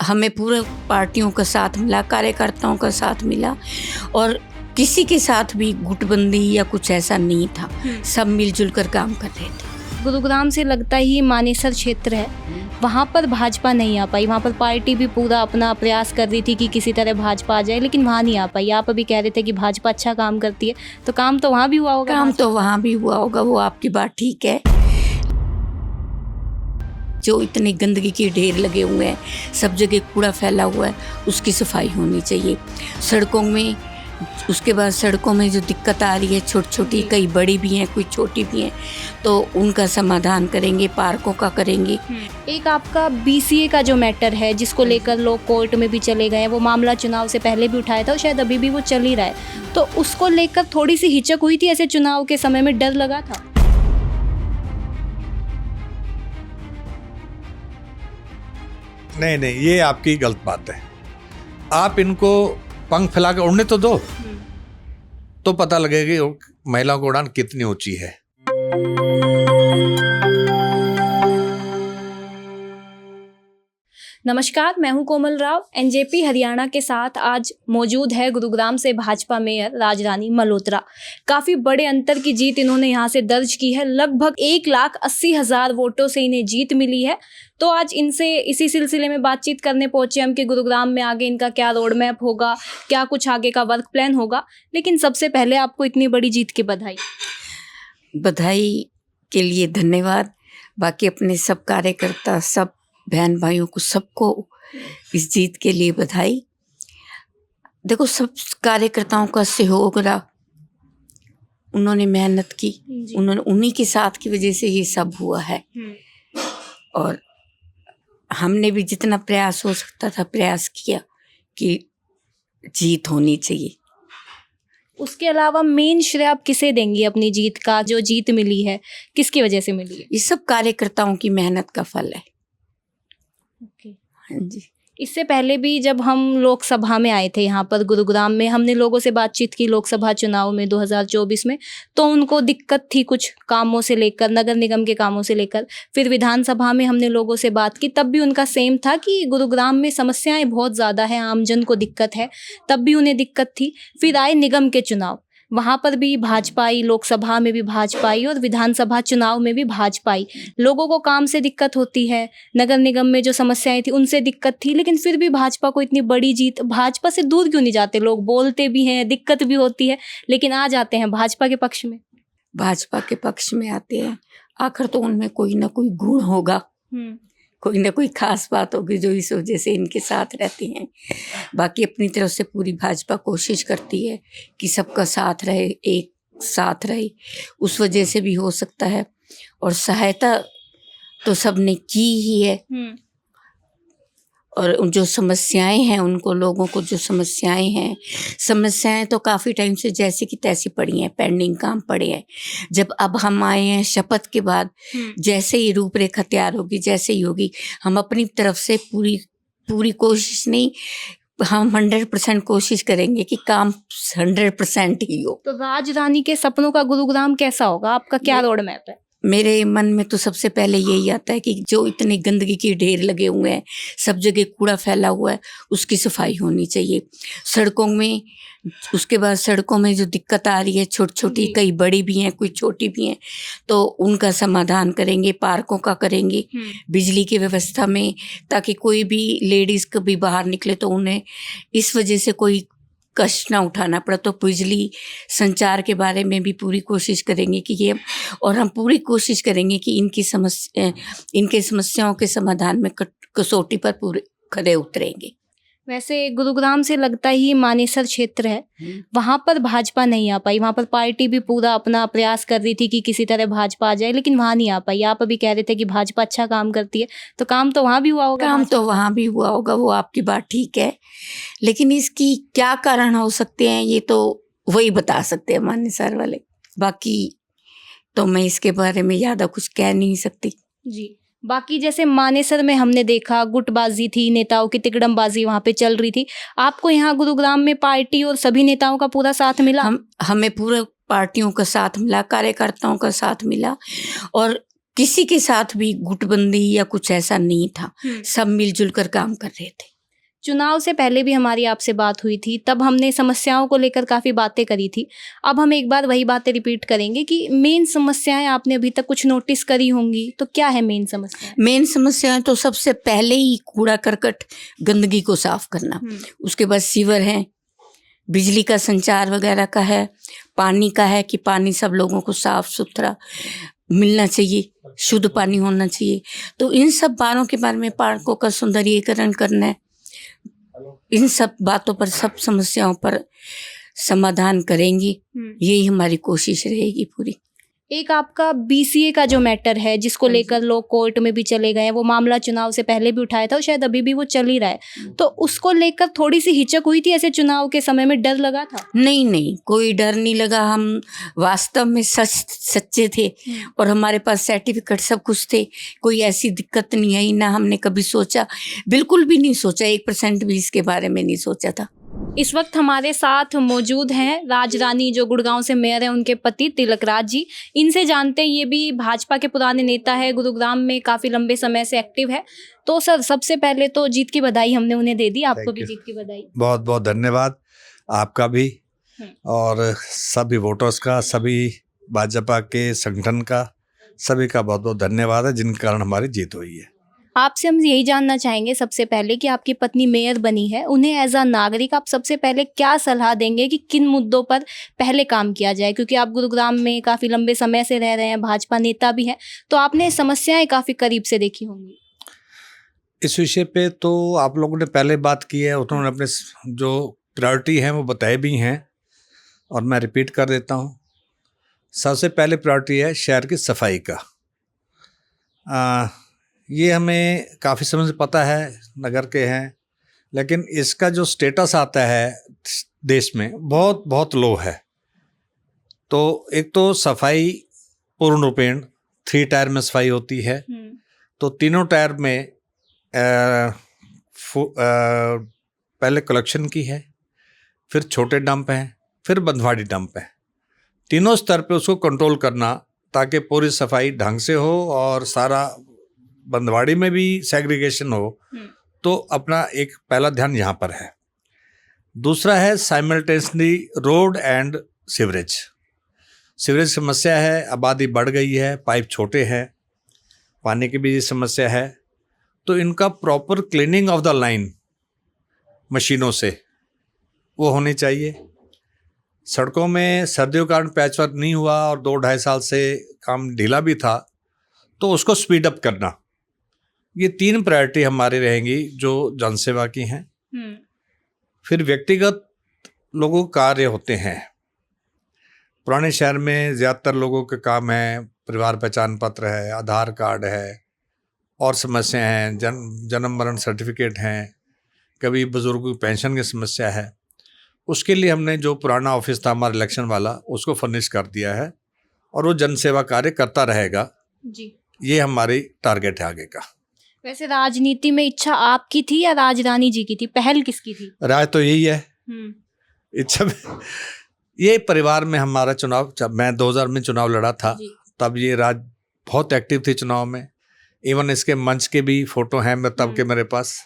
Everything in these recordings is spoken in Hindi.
हमें पूरा पार्टियों का साथ मिला, कार्यकर्ताओं का साथ मिला और किसी के साथ भी गुटबंदी या कुछ ऐसा नहीं था। सब मिलजुल कर काम कर रहे थे। गुरुग्राम से लगता ही मानेसर क्षेत्र है, वहाँ पर भाजपा नहीं आ पाई। वहाँ पर पार्टी भी पूरा अपना प्रयास कर रही थी कि किसी तरह भाजपा आ जाए, लेकिन वहाँ नहीं आ पाई। आप अभी कह रहे थे कि भाजपा अच्छा काम करती है, तो काम तो वहाँ भी हुआ होगा। काम तो वहाँ भी हुआ होगा, वो आपकी बात ठीक है। जो इतने गंदगी के ढेर लगे हुए हैं, सब जगह कूड़ा फैला हुआ है, उसकी सफाई होनी चाहिए। सड़कों में, उसके बाद सड़कों में जो दिक्कत आ रही है, छोटी छोटी, कई बड़ी भी हैं, कोई छोटी भी हैं, तो उनका समाधान करेंगे, पार्कों का करेंगे। एक आपका BCA का जो मैटर है, जिसको लेकर लोग कोर्ट में भी चले गए, वो मामला चुनाव से पहले भी उठाया था और शायद अभी भी वो चल ही रहा है, तो उसको लेकर थोड़ी सी हिचक हुई थी ऐसे चुनाव के समय में, डर लगा था? नहीं, ये आपकी गलत बात है। आप इनको पंख फैला के उड़ने तो दो, तो पता लगेगा कि महिलाओं की उड़ान कितनी ऊंची है। नमस्कार, मैं हूं कोमल राव। NJP हरियाणा के साथ आज मौजूद है गुरुग्राम से भाजपा मेयर राजरानी मल्होत्रा। काफ़ी बड़े अंतर की जीत इन्होंने यहां से दर्ज की है। लगभग 1,80,000 वोटों से इन्हें जीत मिली है। तो आज इनसे इसी सिलसिले में बातचीत करने पहुंचे हम कि गुरुग्राम में आगे इनका क्या रोड मैप होगा, क्या कुछ आगे का वर्क प्लान होगा। लेकिन सबसे पहले आपको इतनी बड़ी जीत की बधाई। बधाई के लिए धन्यवाद। बाकी अपने सब कार्यकर्ता, सब बहन भाइयों को, सबको इस जीत के लिए बधाई। देखो, सब कार्यकर्ताओं का सहयोग रहा, उन्होंने मेहनत की, उन्हीं के साथ की वजह से ये सब हुआ है। और हमने भी जितना प्रयास हो सकता था प्रयास किया कि जीत होनी चाहिए। उसके अलावा मेन श्रेय आप किसे देंगी अपनी जीत का? जो जीत मिली है किसकी वजह से मिली है? ये सब कार्यकर्ताओं की मेहनत का फल है। हाँ जी। इससे पहले भी जब हम लोकसभा में आए थे यहाँ पर गुरुग्राम में, हमने लोगों से बातचीत की लोकसभा चुनाव में 2024 में, तो उनको दिक्कत थी कुछ कामों से लेकर, नगर निगम के कामों से लेकर। फिर विधानसभा में हमने लोगों से बात की, तब भी उनका सेम था कि गुरुग्राम में समस्याएं बहुत ज़्यादा हैं, आमजन को दिक्कत है, तब भी उन्हें दिक्कत थी। फिर आए निगम के चुनाव, वहाँ पर भी भाजपा आई, लोकसभा में भी भाजपा आई और विधानसभा चुनाव में भी भाजपा आई। लोगों को काम से दिक्कत होती है, नगर निगम में जो समस्याएं थी उनसे दिक्कत थी, लेकिन फिर भी भाजपा को इतनी बड़ी जीत। भाजपा से दूर क्यों नहीं जाते लोग? बोलते भी हैं, दिक्कत भी होती है, लेकिन आ जाते हैं भाजपा के पक्ष में। भाजपा के पक्ष में आते हैं, आखिर तो उनमें कोई ना कोई गुण होगा, कोई ना कोई खास बात होगी जो इस वजह से इनके साथ रहती हैं। बाकी अपनी तरफ से पूरी भाजपा कोशिश करती है कि सबका साथ रहे, एक साथ रहे, उस वजह से भी हो सकता है। और सहायता तो सबने की ही है। और जो समस्याएं हैं, उनको लोगों को जो समस्याएं तो काफ़ी टाइम से जैसी की तैसी पड़ी हैं, पेंडिंग काम पड़े हैं। जब अब हम आए हैं शपथ के बाद, जैसे ही रूपरेखा तैयार होगी, जैसे ही होगी, हम अपनी तरफ से पूरी कोशिश नहीं, हम 100% कोशिश करेंगे कि काम 100% ही हो। तो राजधानी के सपनों का गुरुग्राम कैसा होगा? आपका क्या रोड मैप है? मेरे मन में तो सबसे पहले यही आता है कि जो इतने गंदगी के ढेर लगे हुए हैं, सब जगह कूड़ा फैला हुआ है, उसकी सफाई होनी चाहिए। सड़कों में, उसके बाद सड़कों में जो दिक्कत आ रही है, छोटी छोटी, कई बड़ी भी हैं, कोई छोटी भी हैं, तो उनका समाधान करेंगे, पार्कों का करेंगे, बिजली की व्यवस्था में, ताकि कोई भी लेडीज़ कभी बाहर निकले तो उन्हें इस वजह से कोई कष्ट ना उठाना पड़ा। तो बिजली, संचार के बारे में भी पूरी कोशिश करेंगे कि ये, और हम पूरी कोशिश करेंगे कि इनके समस्याओं के समाधान में कसौटी पर पूरे खरे उतरेंगे। वैसे गुरुग्राम से लगता ही मानेसर क्षेत्र है, वहाँ पर भाजपा नहीं आ पाई। वहाँ पर पार्टी भी पूरा अपना प्रयास कर रही थी कि किसी तरह भाजपा आ जाए, लेकिन वहाँ नहीं आ पाई। आप अभी कह रहे थे कि भाजपा अच्छा काम करती है, तो काम तो वहाँ भी हुआ होगा। काम तो वहाँ भी हुआ होगा, वो आपकी बात ठीक है, लेकिन इसकी क्या कारण हो सकते हैं ये तो वही बता सकते हैं मानेसर वाले। बाकी तो मैं इसके बारे में ज़्यादा कुछ कह नहीं सकती जी। बाकी जैसे मानेसर में हमने देखा गुटबाजी थी, नेताओं की तिकड़मबाजी वहाँ पे चल रही थी। आपको यहाँ गुरुग्राम में पार्टी और सभी नेताओं का पूरा साथ मिला? हमें पूरा पार्टियों का साथ मिला, कार्यकर्ताओं का साथ मिला और किसी के साथ भी गुटबंदी या कुछ ऐसा नहीं था, सब मिलजुल कर काम कर रहे थे। चुनाव से पहले भी हमारी आपसे बात हुई थी, तब हमने समस्याओं को लेकर काफ़ी बातें करी थी। अब हम एक बार वही बातें रिपीट करेंगे कि मेन समस्याएं आपने अभी तक कुछ नोटिस करी होंगी, तो क्या है मेन समस्या? मेन समस्याएं तो सबसे पहले ही कूड़ा करकट गंदगी को साफ करना, उसके बाद सीवर है, बिजली का संचार वगैरह का है, पानी का है कि पानी सब लोगों को साफ सुथरा मिलना चाहिए, शुद्ध पानी होना चाहिए। तो इन सब बातों के बारे में, पार्कों का सौंदर्यीकरण करना है, इन सब बातों पर, सब समस्याओं पर समाधान करेंगी। यही हमारी कोशिश रहेगी पूरी। एक आपका बीसीए का जो मैटर है, जिसको लेकर लोग कोर्ट में भी चले गए हैं, वो मामला चुनाव से पहले भी उठाया था और शायद अभी भी वो चल ही रहा है, तो उसको लेकर थोड़ी सी हिचक हुई थी ऐसे चुनाव के समय में? डर लगा था? नहीं, कोई डर नहीं लगा। हम वास्तव में सच्चे थे और हमारे पास सर्टिफिकेट सब कुछ थे। कोई ऐसी दिक्कत नहीं आई, ना हमने कभी सोचा, बिल्कुल भी नहीं सोचा, 1% भी इसके बारे में नहीं सोचा था। इस वक्त हमारे साथ मौजूद हैं राज रानी, जो गुड़गांव से मेयर हैं, उनके पति तिलक राज जी। इनसे जानते हैं, ये भी भाजपा के पुराने नेता है, गुरुग्राम में काफ़ी लंबे समय से एक्टिव है। तो सर, सबसे पहले तो जीत की बधाई हमने उन्हें दे दी, आपको भी जीत की बधाई। बहुत बहुत धन्यवाद आपका भी और सभी वोटर्स का, सभी भाजपा के संगठन का, सभी का बहुत बहुत धन्यवाद है जिनके कारण हमारी जीत हुई है। आपसे हम यही जानना चाहेंगे सबसे पहले कि आपकी पत्नी मेयर बनी है, उन्हें एज अ नागरिक आप सबसे पहले क्या सलाह देंगे कि किन मुद्दों पर पहले काम किया जाए? क्योंकि आप गुरुग्राम में काफ़ी लंबे समय से रह रहे हैं, भाजपा नेता भी हैं, तो आपने समस्याएं काफ़ी करीब से देखी होंगी। इस विषय पे तो आप लोगों ने पहले बात की है, उन्होंने अपने जो प्रायोरिटी हैं वो बताए भी हैं और मैं रिपीट कर देता हूँ। सबसे पहले प्रायोरिटी है शहर की सफाई का। ये हमें काफ़ी समय से पता है, नगर के हैं, लेकिन इसका जो स्टेटस आता है देश में बहुत बहुत लो है। तो एक तो सफाई पूर्ण रूपेण 3 टायर में सफाई होती है, तो तीनों टायर में पहले कलेक्शन की है, फिर छोटे डंप हैं, फिर बंधवाड़ी डंप है। तीनों स्तर पे उसको कंट्रोल करना ताकि पूरी सफाई ढंग से हो और सारा बंधवाड़ी में भी सेग्रीगेशन हो। तो अपना एक पहला ध्यान यहाँ पर है। दूसरा है simultaneously road and sewerage. Sewerage समस्या है, आबादी बढ़ गई है, पाइप छोटे हैं, पानी की भी समस्या है, तो इनका proper cleaning of the line मशीनों से वो होनी चाहिए। सड़कों में सर्दियों के कारण पैचवर्क नहीं हुआ और 2-2.5 साल से काम ढीला भी था, तो उसको स्पीड अप करना। ये 3 प्रायोरिटी हमारी रहेंगी जो जनसेवा की हैं। फिर व्यक्तिगत लोगों के कार्य होते हैं। पुराने शहर में ज़्यादातर लोगों के काम है, परिवार पहचान पत्र है, आधार कार्ड है, और समस्या हैं, जन्म मरण सर्टिफिकेट हैं, कभी बुजुर्गों की पेंशन की समस्या है। उसके लिए हमने जो पुराना ऑफिस था हमारा इलेक्शन वाला, उसको फर्निश कर दिया है और वो जनसेवा कार्य करता रहेगा जी। ये हमारी टारगेट है आगे का। वैसे राजनीति में इच्छा आपकी थी या राज रानी जी की थी? पहल किसकी थी? राय तो यही है। इच्छा ये परिवार में हमारा चुनाव, जब मैं 2000 में चुनाव लड़ा था तब ये राज बहुत एक्टिव थी चुनाव में। इवन इसके मंच के भी फोटो हैं तब के मेरे पास।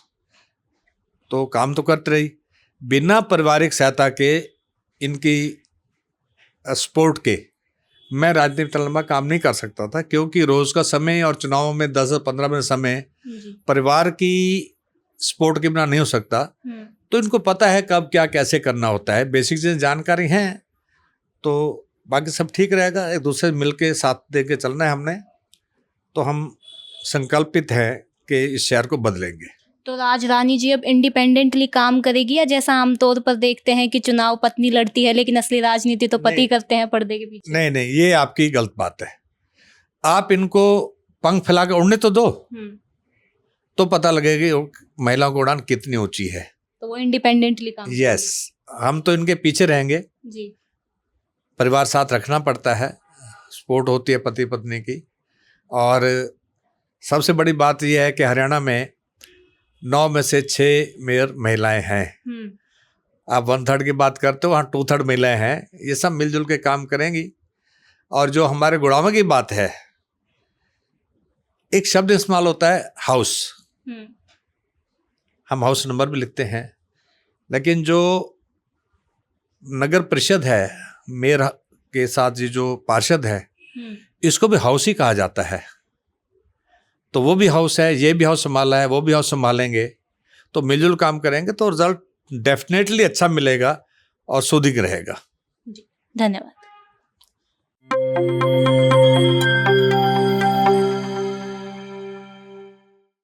तो काम तो करते रही, बिना पारिवारिक सहायता के, इनकी सपोर्ट के मैं राजनीति में काम नहीं कर सकता था, क्योंकि रोज का समय और चुनाव में 10-15 मिनट समय परिवार की सपोर्ट के बिना नहीं हो सकता। तो इनको पता है कब क्या कैसे करना होता है, बेसिक चीज़ें जानकारी हैं, तो बाकी सब ठीक रहेगा। एक दूसरे से मिलके साथ दे के चलना है हमने, तो हम संकल्पित हैं कि इस शहर को बदलेंगे। तो राज रानी जी अब इंडिपेंडेंटली काम करेगी, या जैसा आमतौर पर देखते हैं कि चुनाव पत्नी लड़ती है लेकिन असली राजनीति तो पति करते हैं पर्दे के पीछे? नहीं, ये आपकी गलत बात है। आप इनको पंख फैला के उड़ने तो दो, तो पता लगेगा महिलाओं की उड़ान कितनी ऊंची है। तो वो इंडिपेंडेंटली काम यस, हम तो इनके पीछे रहेंगे जी। परिवार साथ रखना पड़ता है, सपोर्ट होती है पति पत्नी की। और सबसे बड़ी बात यह है कि हरियाणा में 9 में से 6 मेयर महिलाएं हैं। आप 1/3 की बात करते हो, वहाँ 2/3 महिलाएं हैं। ये सब मिलजुल के काम करेंगी। और जो हमारे गुड़गांव की बात है, एक शब्द इस्तेमाल होता है हाउस, हम हाउस नंबर भी लिखते हैं, लेकिन जो नगर परिषद है, मेयर के साथ ये जो पार्षद है, इसको भी हाउस ही कहा जाता है। तो वो भी हाउस है, ये भी हाउस संभाला है, वो भी हाउस संभालेंगे, तो मिलजुल काम करेंगे तो रिजल्ट डेफिनेटली अच्छा मिलेगा और सुदृढ़ रहेगा। धन्यवाद।